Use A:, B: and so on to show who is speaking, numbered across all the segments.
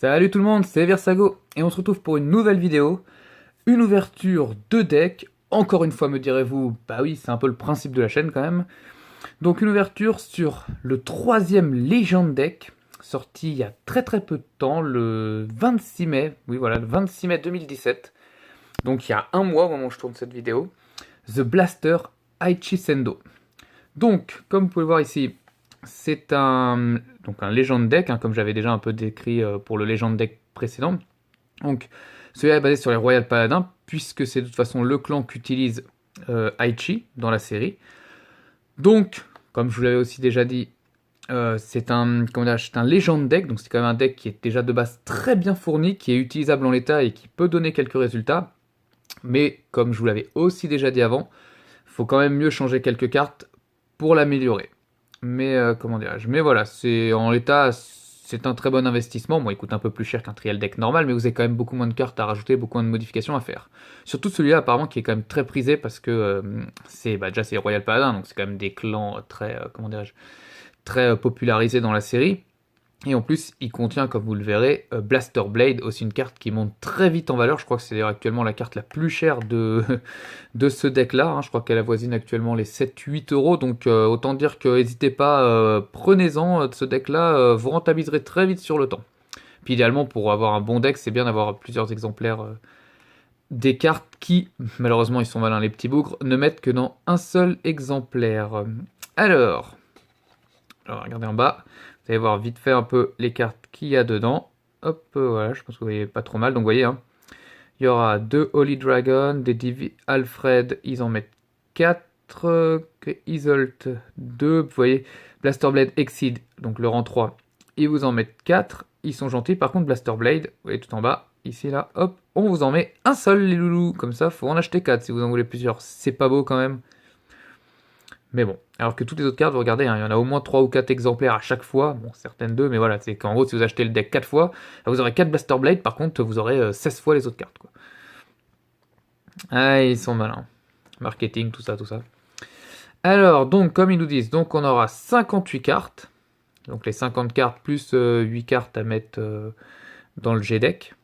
A: Salut tout le monde, c'est Versago et on se retrouve pour une nouvelle vidéo, une ouverture de deck. Encore une fois me direz-vous, bah oui c'est un peu le principe de la chaîne quand même. Donc une ouverture sur le troisième Legend deck, sorti il y a très peu de temps, le 26 mai, oui voilà, le 26 mai 2017. Donc il y a un mois au moment où je tourne cette vidéo, The Blaster Aichisendo. Donc comme vous pouvez le voir ici, c'est un Legend deck, hein, comme j'avais déjà un peu décrit pour le Legend deck précédent. Donc, celui-là est basé sur les Royal Paladins, puisque c'est de toute façon le clan qu'utilise Aichi dans la série. Donc, comme je vous l'avais aussi déjà dit, c'est un Legend deck, donc c'est quand même un deck qui est déjà de base très bien fourni, qui est utilisable en l'état et qui peut donner quelques résultats. Mais comme je vous l'avais aussi déjà dit avant, il faut quand même mieux changer quelques cartes pour l'améliorer. Mais comment dirais-je? Mais voilà, c'est en l'état, c'est un très bon investissement. Bon, il coûte un peu plus cher qu'un trial deck normal, mais vous avez quand même beaucoup moins de cartes à rajouter, beaucoup moins de modifications à faire. Surtout celui-là, apparemment, qui est quand même très prisé parce que déjà c'est Royal Paladin, donc c'est quand même des clans très, comment dirais-je, très popularisés dans la série. Et en plus, il contient, comme vous le verrez, Blaster Blade, aussi une carte qui monte très vite en valeur. Je crois que c'est d'ailleurs actuellement la carte la plus chère de ce deck-là. Hein. Je crois qu'elle avoisine actuellement les 7-8 euros. Donc autant dire que n'hésitez pas, prenez-en de ce deck-là. Vous rentabiliserez très vite sur le temps. Puis idéalement, pour avoir un bon deck, c'est bien d'avoir plusieurs exemplaires des cartes qui, malheureusement, ils sont malins les petits bougres, ne mettent que dans un seul exemplaire. Alors, regardez en bas. Vous allez voir vite fait un peu les cartes qu'il y a dedans. Hop, voilà, je pense que vous voyez pas trop mal. Donc vous voyez, hein, il y aura 2 Holy Dragon, des Divi Alfred, ils en mettent 4. Isolt 2, vous voyez, Blaster Blade Exceed, donc le rang 3, ils vous en mettent 4. Ils sont gentils. Par contre, Blaster Blade, vous voyez tout en bas, ici là, hop, on vous en met un seul, les loulous. Comme ça, faut en acheter 4 si vous en voulez plusieurs. C'est pas beau quand même. Mais bon, alors que toutes les autres cartes, vous regardez, hein, il y en a au moins 3 ou 4 exemplaires à chaque fois. Bon, certaines 2, mais voilà, c'est qu'en gros, si vous achetez le deck 4 fois, vous aurez 4 Blaster Blade, par contre, vous aurez 16 fois les autres cartes, quoi. Ah, ils sont malins. Marketing, tout ça, tout ça. Alors, donc, comme ils nous disent, donc on aura 58 cartes. Donc les 50 cartes plus 8 cartes à mettre dans le G-Deck.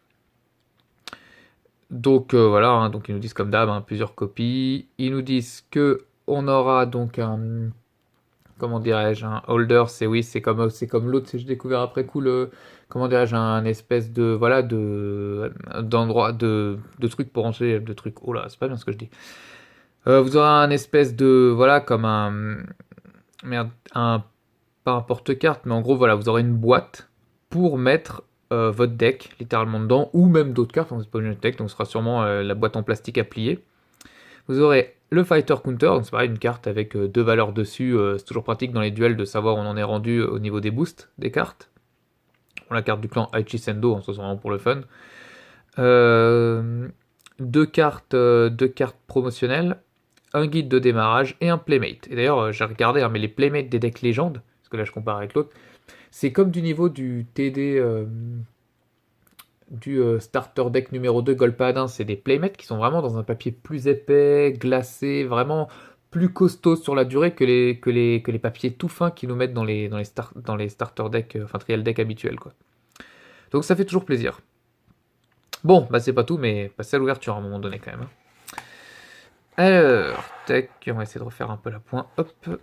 A: Donc voilà, hein, donc ils nous disent comme d'hab, hein, plusieurs copies. Ils nous disent que on aura donc un, comment dirais-je, un holder, c'est oui, c'est comme l'autre, j'ai découvert après coup le, comment dirais-je, un espèce de, voilà, d'endroit, de truc pour ranger, de trucs, oh là, c'est pas bien ce que je dis. Vous aurez un espèce de, voilà, comme un, merde, pas un porte-carte, mais en gros, voilà, vous aurez une boîte pour mettre votre deck, littéralement dedans, ou même d'autres cartes, on c'est pas une deck, donc ce sera sûrement la boîte en plastique à plier. Vous aurez le Fighter Counter, donc c'est pareil, une carte avec 2 valeurs dessus. C'est toujours pratique dans les duels de savoir où on en est rendu au niveau des boosts des cartes. Bon, la carte du clan Aichi Sendo, ça c'est vraiment pour le fun. 2 cartes promotionnelles, un guide de démarrage et un playmate. Et d'ailleurs, j'ai regardé, hein, mais les playmates des decks légendes, parce que là je compare avec l'autre, c'est comme du niveau du TD, du starter deck numéro 2 Gold Paladin, c'est des playmates qui sont vraiment dans un papier plus épais, glacé, vraiment plus costaud sur la durée que les papiers tout fins qu'ils nous mettent dans les starter decks, enfin trial deck habituels, quoi. Donc ça fait toujours plaisir. Bon, bah c'est pas tout, mais passer à l'ouverture à un moment donné quand même, hein. Alors, tac, on va essayer de refaire un peu la pointe, hop.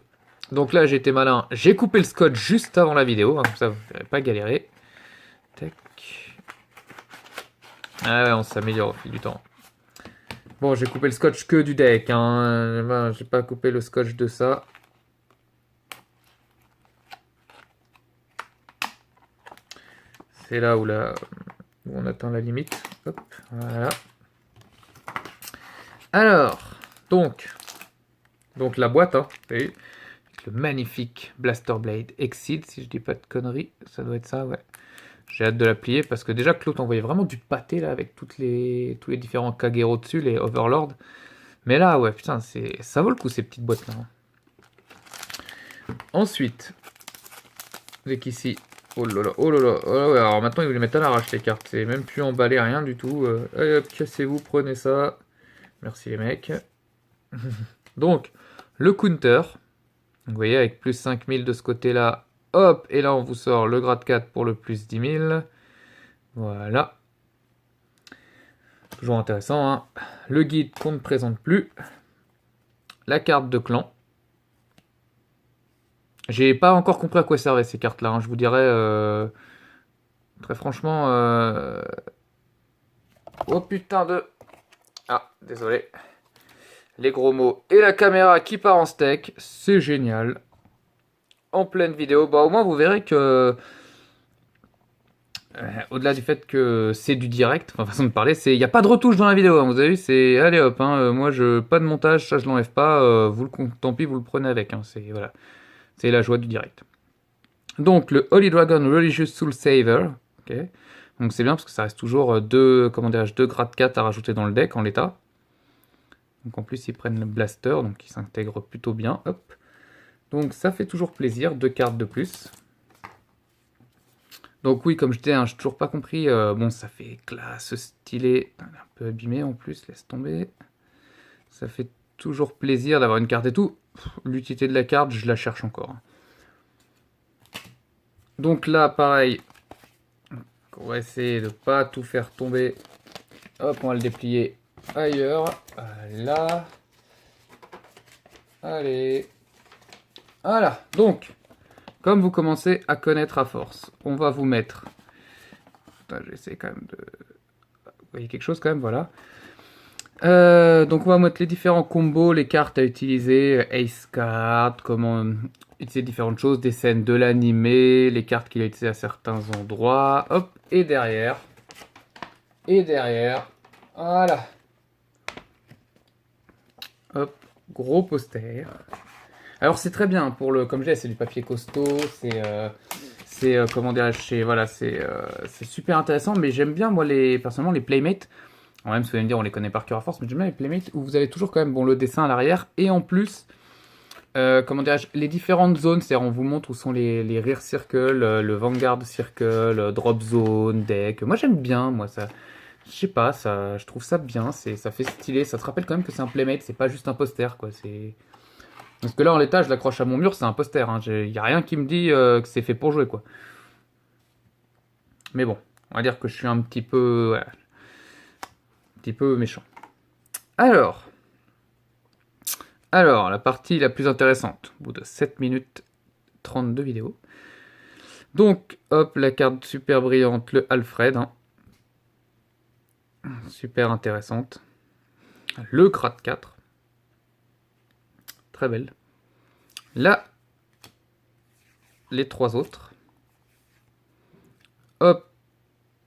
A: Donc là j'ai été malin, j'ai coupé le scotch juste avant la vidéo, hein, comme ça vous ne verrez pas galérer. Tac. Ah ouais, on s'améliore au fil du temps. Bon, j'ai coupé le scotch que du deck, hein. Ben, j'ai pas coupé le scotch de ça. C'est là où on atteint la limite. Hop, voilà. Alors, donc la boîte, hein, vous voyez, avec le magnifique Blaster Blade Exceed, si je dis pas de conneries, ça doit être ça, ouais. J'ai hâte de la plier parce que déjà Claude envoyait vraiment du pâté là avec tous les différents Kagero dessus, les Overlords. Mais là, ouais, putain, ça vaut le coup ces petites boîtes là, hein. Ensuite, avec ici, oh là là, oh là là, oh là, ouais, alors maintenant ils vous les mettent à l'arrache les cartes, c'est même plus emballé, rien du tout. Allez hop, cassez-vous, prenez ça. Merci les mecs. Donc, le counter, vous voyez, avec plus 5000 de ce côté-là, hop, et là on vous sort le grade 4 pour le plus 10 000. Voilà. Toujours intéressant, hein. Le guide qu'on ne présente plus. La carte de clan. J'ai pas encore compris à quoi servaient ces cartes-là, hein. Je vous dirais... très franchement... Oh putain de... Ah, désolé. Les gros mots. Et la caméra qui part en steak. C'est génial. En pleine vidéo. Bah au moins vous verrez que... au-delà du fait que c'est du direct, enfin façon de parler, il n'y a pas de retouche dans la vidéo, hein, vous avez vu, c'est allez hop, hein, moi pas de montage, ça je l'enlève pas, tant pis vous le prenez avec, hein, voilà, c'est la joie du direct. Donc le Holy Dragon Religious Soul Saver, ok, donc c'est bien parce que ça reste toujours deux grades 4 à rajouter dans le deck en l'état. Donc en plus ils prennent le blaster, donc ils s'intègrent plutôt bien, hop. Donc ça fait toujours plaisir, 2 cartes de plus. Donc oui, comme je disais, hein, j'ai toujours pas compris. Bon, ça fait classe, stylé, un peu abîmé en plus, laisse tomber. Ça fait toujours plaisir d'avoir une carte et tout. L'utilité de la carte, je la cherche encore. Donc là, pareil, on va essayer de pas tout faire tomber. Hop, on va le déplier ailleurs. Là. Allez. Voilà, donc, comme vous commencez à connaître à force, on va vous mettre... J'essaie quand même de... Vous voyez quelque chose quand même, voilà. Donc on va mettre les différents combos, les cartes à utiliser, Ace Card, comment utiliser différentes choses, des scènes de l'animé, les cartes qu'il a utilisées à certains endroits, hop, et derrière, voilà, hop, gros poster. Alors c'est très bien, pour le, comme je disais, c'est du papier costaud, comment dirais-je, voilà, c'est super intéressant, mais j'aime bien moi personnellement les playmates. Même si vous allez me dire on les connaît par cœur à force, mais j'aime bien les playmates où vous avez toujours quand même bon, le dessin à l'arrière et en plus, comment dirais-je, les différentes zones, c'est-à-dire on vous montre où sont les rear circles, le vanguard circle, drop zone, deck. Moi j'aime bien, moi ça, je sais pas, ça, je trouve ça bien, ça fait stylé, ça te rappelle quand même que c'est un playmate, c'est pas juste un poster quoi. Parce que là en l'état je l'accroche à mon mur, c'est un poster, hein. Y a rien qui me dit que c'est fait pour jouer quoi. Mais bon, on va dire que je suis un petit peu, voilà, un petit peu méchant. Alors, la partie la plus intéressante, au bout de 7 minutes 32 vidéos. Donc, hop, la carte super brillante, le Alfred. Hein. Super intéressante. Le grade 4. Très belle. Là, les 3 autres. Hop,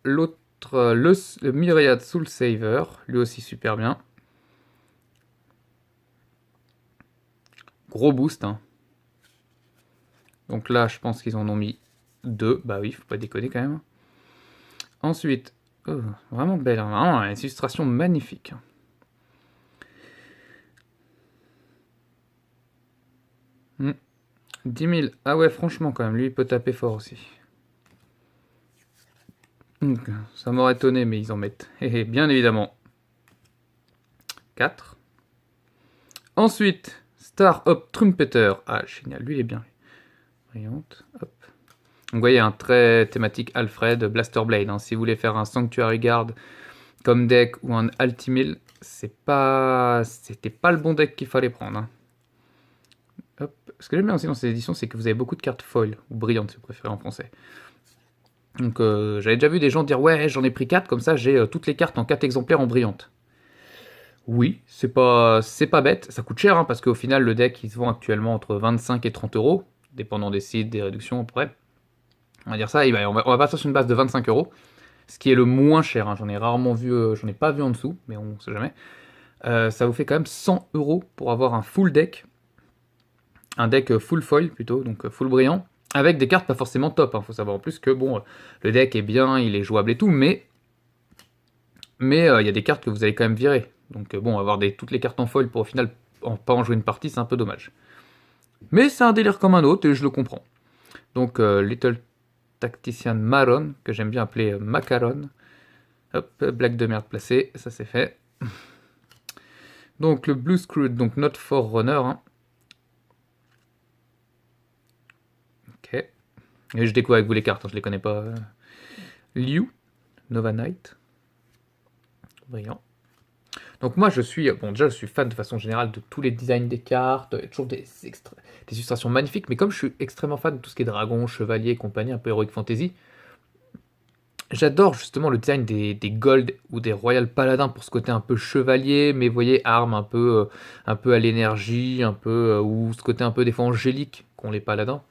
A: l'autre, le Myriad Soul Saver, lui aussi super bien. Gros boost, hein. Donc là, je pense qu'ils en ont mis 2. Bah oui, faut pas déconner quand même. Ensuite, oh, vraiment belle, hein. Vraiment une illustration magnifique. Hmm. 10 000. Ah ouais, franchement, quand même, lui, il peut taper fort aussi. Donc, ça m'aurait étonné, mais ils en mettent. Et bien évidemment. 4. Ensuite, Star Hop Trumpeter. Ah, génial, lui, il est bien. Brillante. Hop. Donc, vous voyez, un très thématique Alfred, Blaster Blade. Hein. Si vous voulez faire un Sanctuary Guard comme deck ou un Altimil, c'était pas le bon deck qu'il fallait prendre. Hein. Hop. Ce que j'aime bien aussi dans ces éditions, c'est que vous avez beaucoup de cartes foil, ou brillantes si vous préférez en français. Donc j'avais déjà vu des gens dire ouais j'en ai pris 4, comme ça j'ai toutes les cartes en 4 exemplaires en brillante. Oui, c'est pas bête, ça coûte cher hein, parce qu'au final le deck il se vend actuellement entre 25 et 30 euros, dépendant des sites, des réductions après. On va dire ça, on va partir sur une base de 25 euros, ce qui est le moins cher, hein. J'en ai rarement vu, j'en ai pas vu en dessous, mais on sait jamais. Ça vous fait quand même 100 euros pour avoir un full deck, un deck full foil plutôt, donc full brillant, avec des cartes pas forcément top, hein. Faut savoir en plus que bon, le deck est bien, il est jouable et tout, mais il y a des cartes que vous allez quand même virer. Donc bon, avoir toutes les cartes en foil pour au final pas en jouer une partie, c'est un peu dommage. Mais c'est un délire comme un autre et je le comprends. Donc Little Tactician Maron, que j'aime bien appeler Macaron. Hop, blague de merde placée, ça c'est fait. Donc le Blue Screwed, donc not for runner. Hein. Ok. Et je découvre avec vous les cartes, hein, je les connais pas. Liu, Nova Knight. Brillant. Donc moi je suis, bon déjà je suis fan de façon générale de tous les designs des cartes, il y a toujours des illustrations magnifiques, mais comme je suis extrêmement fan de tout ce qui est dragon, chevalier et compagnie, un peu heroic fantasy, j'adore justement le design des gold ou des royal paladins pour ce côté un peu chevalier, mais vous voyez armes un peu à l'énergie, un peu ou ce côté un peu des fois angélique qu'ont les paladins.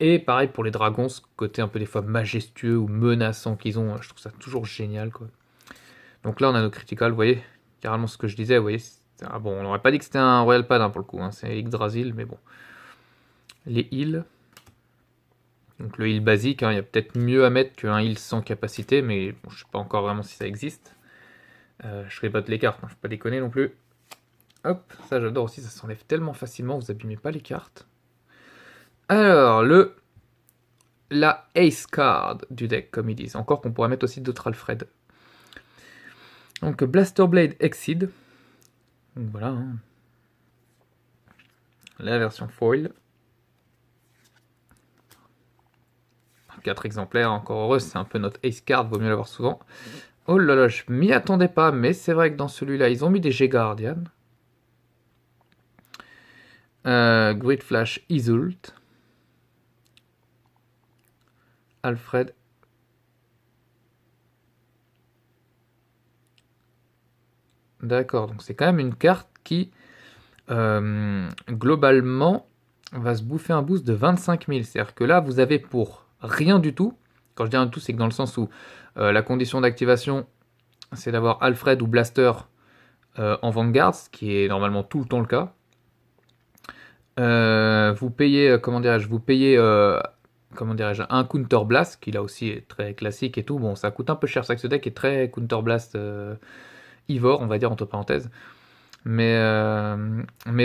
A: Et pareil pour les dragons, ce côté un peu des fois majestueux ou menaçant qu'ils ont, je trouve ça toujours génial quoi. Donc là, on a nos critical, vous voyez, carrément ce que je disais, vous voyez, bon, on n'aurait pas dit que c'était un Royal Paladin pour le coup, hein, c'est Yggdrasil, mais bon. Les heals, donc le heal basique, hein, il y a peut-être mieux à mettre qu'un heal sans capacité, mais bon, je ne sais pas encore vraiment si ça existe. Je rébote les cartes, hein, je ne vais pas déconner non plus. Hop, ça j'adore aussi, ça s'enlève tellement facilement, vous abîmez pas les cartes. Alors, la Ace Card du deck, comme ils disent, encore qu'on pourrait mettre aussi d'autres Alfred. Donc Blaster Blade Exceed. Donc voilà. Hein. La version foil. 4 exemplaires, encore heureux, c'est un peu notre Ace Card, vaut mieux l'avoir souvent. Oh là là, je m'y attendais pas, mais c'est vrai que dans celui-là, ils ont mis des G-Guardian. Great Flash Isolt. Alfred. D'accord, donc c'est quand même une carte qui, globalement, va se bouffer un boost de 25 000. C'est-à-dire que là, vous avez pour rien du tout. Quand je dis rien du tout, c'est que dans le sens où la condition d'activation, c'est d'avoir Alfred ou Blaster en Vanguard, ce qui est normalement tout le temps le cas. Vous payez, comment dirais-je, un Counter Blast, qui là aussi est très classique et tout. Bon, ça coûte un peu cher, ça que ce deck est très Counter Blast Ivor, on va dire entre parenthèses. Mais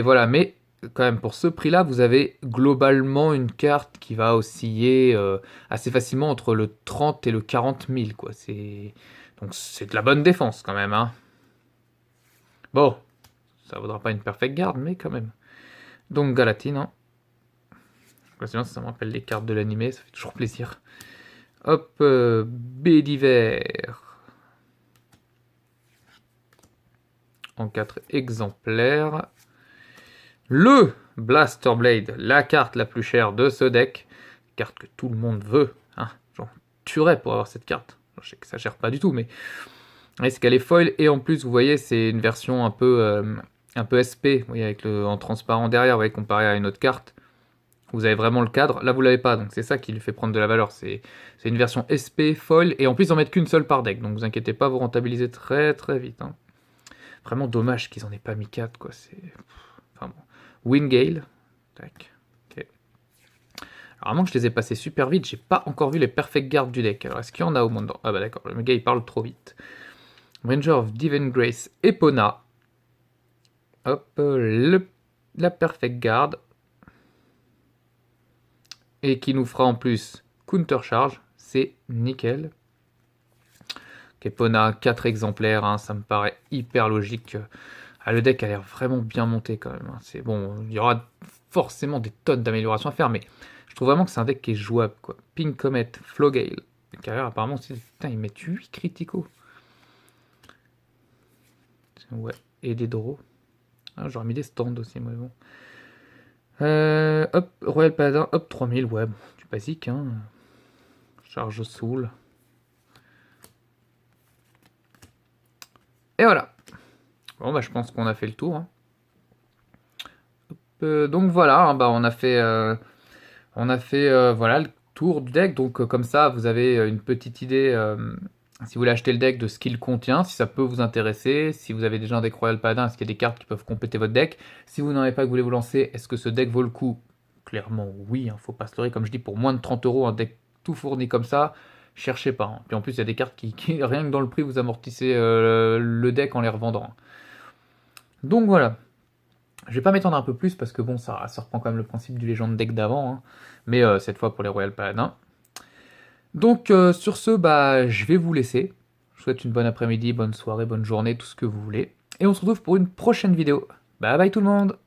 A: voilà, mais quand même pour ce prix-là, vous avez globalement une carte qui va osciller assez facilement entre le 30 et le 40 000, quoi. Donc c'est de la bonne défense quand même, hein. Bon, ça vaudra pas une perfect guard, mais quand même. Donc Galatine, hein. Sinon, ça me rappelle les cartes de l'animé, ça fait toujours plaisir. Hop, B d'hiver. En 4 exemplaires. Le Blaster Blade, la carte la plus chère de ce deck. Carte que tout le monde veut. Hein. J'en tuerais pour avoir cette carte. Je sais que ça gère pas du tout, mais est-ce qu'elle est foil? Et en plus, vous voyez, c'est une version un peu SP, vous voyez, avec en transparent derrière, vous voyez, comparé à une autre carte. Vous avez vraiment le cadre. Là, vous l'avez pas, donc c'est ça qui lui fait prendre de la valeur. C'est une version SP, foil, et en plus, ils en mettent qu'une seule par deck. Donc, vous inquiétez pas, vous rentabilisez très très vite. Hein. Vraiment dommage qu'ils en aient pas mis 4, quoi. Enfin bon. Wingale. Tac. Ok. Alors, à moins que je les ai passés super vite, j'ai pas encore vu les perfect guards du deck. Alors, est-ce qu'il y en a au monde? Ah bah d'accord, le gars il parle trop vite. Ranger of Divine Grace, Epona. Hop, la perfect guard. Et qui nous fera en plus counter charge, c'est nickel. Epona, 4 exemplaires, hein, ça me paraît hyper logique. Le deck a l'air vraiment bien monté quand même. Hein. C'est bon, il y aura forcément des tonnes d'améliorations à faire, mais je trouve vraiment que c'est un deck qui est jouable, quoi. Pink Comet, Flogale. Carrière, apparemment, putain, ils mettent 8 criticaux. Ouais, et des draws. Ah, j'aurais mis des stands aussi, moi, bon. Hop, Royal Paladin, hop, 3000, ouais, bon, du basique, hein. Charge Soul. Et voilà. Bon, bah, je pense qu'on a fait le tour. Hein. Donc voilà, hein, bah, on a fait voilà, le tour du deck. Donc comme ça, vous avez une petite idée, si vous voulez acheter le deck, de ce qu'il contient, si ça peut vous intéresser. Si vous avez déjà un deck Royal Paladin, est-ce qu'il y a des cartes qui peuvent compléter votre deck? Si vous n'en avez pas, que vous voulez vous lancer, est-ce que ce deck vaut le coup? Clairement, oui, hein, faut pas se leurrer. Comme je dis, pour moins de 30 €, un deck tout fourni comme ça, cherchez pas. Hein. Puis en plus, il y a des cartes qui, rien que dans le prix, vous amortissez le deck en les revendant. Hein. Donc voilà. Je vais pas m'étendre un peu plus parce que bon, ça reprend quand même le principe du légende deck d'avant. Hein. Mais cette fois pour les Royal Paladins. Donc sur ce, bah, je vais vous laisser. Je vous souhaite une bonne après-midi, bonne soirée, bonne journée, tout ce que vous voulez. Et on se retrouve pour une prochaine vidéo. Bye bye tout le monde!